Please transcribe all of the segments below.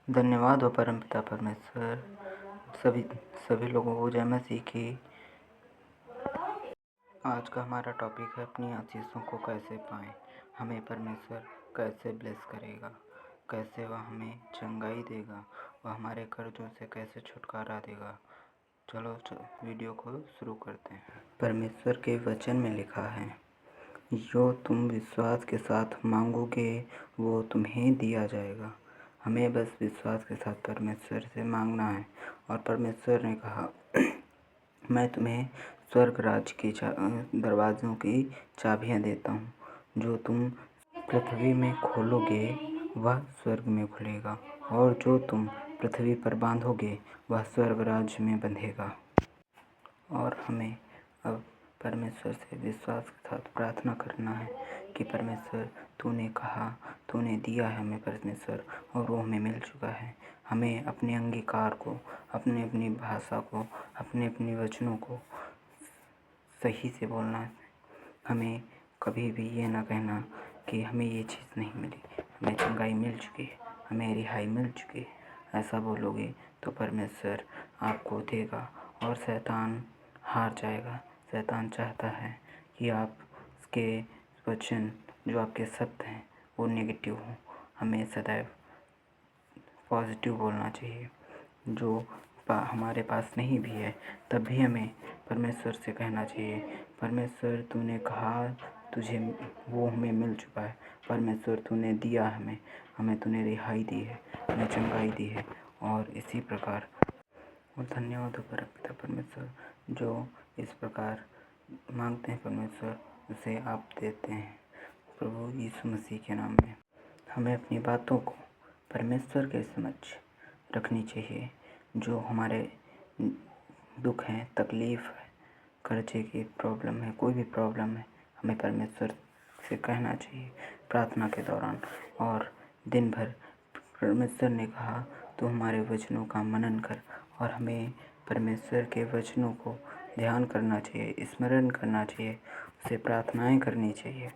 धन्यवाद हो परमपिता परमेश्वर। सभी सभी लोगों को जय मसीह की। आज का हमारा टॉपिक है अपनी आशीषों को कैसे पाएं। हमें परमेश्वर कैसे ब्लेस करेगा, कैसे वह हमें चंगाई देगा, वह हमारे कर्जों से कैसे छुटकारा देगा। चलो वीडियो को शुरू करते हैं। परमेश्वर के वचन में लिखा है, जो तुम विश्वास के साथ मांगोगे वो तुम्हें दिया जाएगा। हमें बस विश्वास के साथ परमेश्वर से मांगना है। और परमेश्वर ने कहा, मैं तुम्हें स्वर्ग राज्य के दरवाज़ों की चाबियाँ देता हूँ। जो तुम पृथ्वी में खोलोगे वह स्वर्ग में खुलेगा, और जो तुम पृथ्वी पर बांधोगे वह स्वर्ग राज्य में बंधेगा। और हमें अब परमेश्वर से विश्वास के साथ प्रार्थना करना है कि परमेश्वर तूने कहा, तूने दिया है हमें परमेश्वर, और वो हमें मिल चुका है। हमें अपने अंगीकार को, अपनी भाषा को, अपने वचनों को सही से बोलना है। हमें कभी भी ये ना कहना कि हमें ये चीज़ नहीं मिली, हमें चंगाई मिल चुकी है, हमें रिहाई मिल चुकी है। ऐसा बोलोगे तो परमेश्वर आपको देगा और शैतान हार जाएगा। शैतान चाहता है कि आप उसके वचन, जो आपके शब्द हैं, वो नेगेटिव हों। हमें सदैव पॉजिटिव बोलना चाहिए। जो हमारे पास नहीं भी है तब भी हमें परमेश्वर से कहना चाहिए, परमेश्वर तूने कहा, तुझे वो हमें मिल चुका है। परमेश्वर तूने दिया हमें तूने रिहाई दी है, हमें चंगाई दी है। और इसी प्रकार और धन्यवाद हो परमपिता परमेश्वर, जो इस प्रकार मांगते हैं परमेश्वर उसे आप देते हैं। प्रभु यीशु मसीह के नाम में हमें अपनी बातों को परमेश्वर के समक्ष रखनी चाहिए। जो हमारे दुख हैं, तकलीफ़ है, कर्जे की प्रॉब्लम है, कोई भी प्रॉब्लम है, हमें परमेश्वर से कहना चाहिए प्रार्थना के दौरान। और दिन भर परमेश्वर ने कहा तो हमारे वचनों का मनन कर, और हमें परमेश्वर के वचनों को ध्यान करना चाहिए, स्मरण करना चाहिए, उसे प्रार्थनाएं करनी चाहिए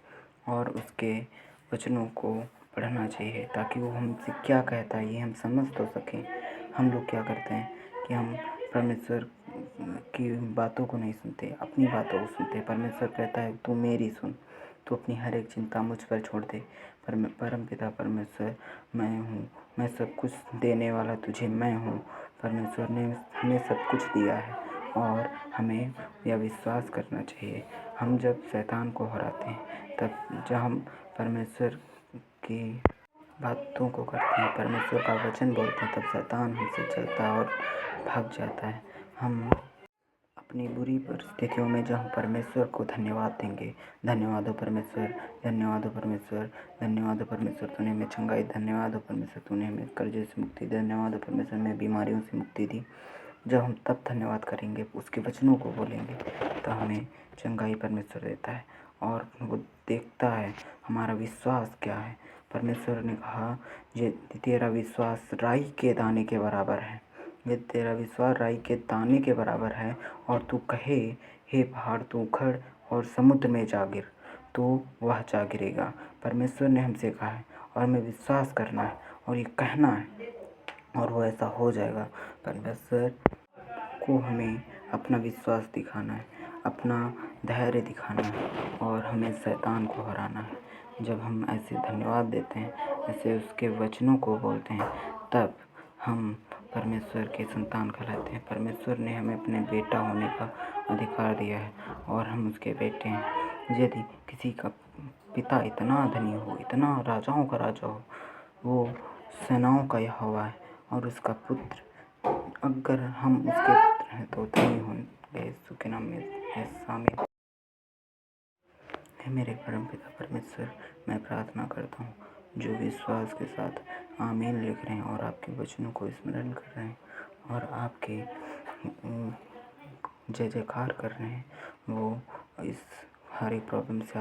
और उसके वचनों को पढ़ना चाहिए, ताकि वो हमसे क्या कहता है ये हम समझ तो सकें। हम लोग क्या करते हैं कि हम परमेश्वर की बातों को नहीं सुनते, अपनी बातों को सुनते। परमेश्वर कहता है तू मेरी सुन, तू अपनी हर एक चिंता मुझ पर छोड़ दे। परमपिता परमेश्वर मैं हूँ, मैं सब कुछ देने वाला तुझे मैं हूँ। परमेश्वर ने हमें सब कुछ दिया है और हमें यह विश्वास करना चाहिए। हम जब शैतान को हराते हैं, तब जब हम परमेश्वर की बातों को करते हैं, परमेश्वर का वचन बोलते हैं, तब शैतान हमसे चलता है और भाग जाता है। हम अपनी बुरी परिस्थितियों में जब हम परमेश्वर को धन्यवाद देंगे, धन्यवाद हो परमेश्वर, धन्यवाद हो परमेश्वर, धन्यवाद हो परमेश्वर तूने हमें चंगाई, धन्यवाद हो परमेश्वर तूने हमें कर्जे से मुक्ति, धन्यवाद हो परमेश्वर हमें बीमारियों से मुक्ति दी। जब हम तब धन्यवाद करेंगे, उसके वचनों को बोलेंगे, तो हमें चंगाई परमेश्वर देता है और वो देखता है हमारा विश्वास क्या है। परमेश्वर ने कहा, ये तेरा विश्वास राई के दाने के बराबर है, ये तेरा विश्वास राई के दाने के बराबर है, और तू कहे हे पहाड़ तू उखड़ और समुद्र में जा गिर, तो वह जा गिरेगा। परमेश्वर ने हमसे कहा है और हमें विश्वास करना है और ये कहना है और वो ऐसा हो जाएगा। परमेश्वर को हमें अपना विश्वास दिखाना है, अपना धैर्य दिखाना है और हमें शैतान को हराना है। जब हम ऐसे धन्यवाद देते हैं, ऐसे उसके वचनों को बोलते हैं, तब हम परमेश्वर के संतान कहलाते हैं। परमेश्वर ने हमें अपने बेटा होने का अधिकार दिया है और हम उसके बेटे हैं। यदि किसी का पिता इतना धनी हो, इतना राजाओं का राजा हो, वो सेनाओं का यहोवा है, और उसका पुत्र, अगर हम उसके पुत्र हैं तो धनी होंगे। यीशु के नाम में है शामिल है। मेरे परमपिता परमेश्वर, मैं प्रार्थना करता हूँ, जो विश्वास के साथ आमीन लिख रहे हैं और आपके वचनों को स्मरण कर रहे हैं और आपके जय जयकार कर रहे हैं, वो इस हर एक प्रॉब्लम से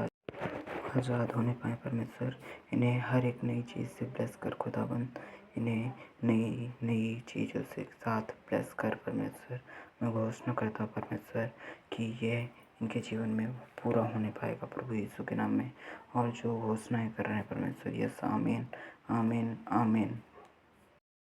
आज़ाद होने पाए। परमेश्वर इन्हें हर एक नई चीज़ से ब्लेस कर खुदाबंद, इन्हें नई नई चीज़ों से साथ ब्लेस कर परमेश्वर। मैं घोषणा करता हूँ परमेश्वर कि ये इनके जीवन में पूरा होने पाएगा प्रभु यीशु के नाम में। और जो घोषणाएं कर रहे हैं परमेश्वर, यस आमीन आमीन आमीन।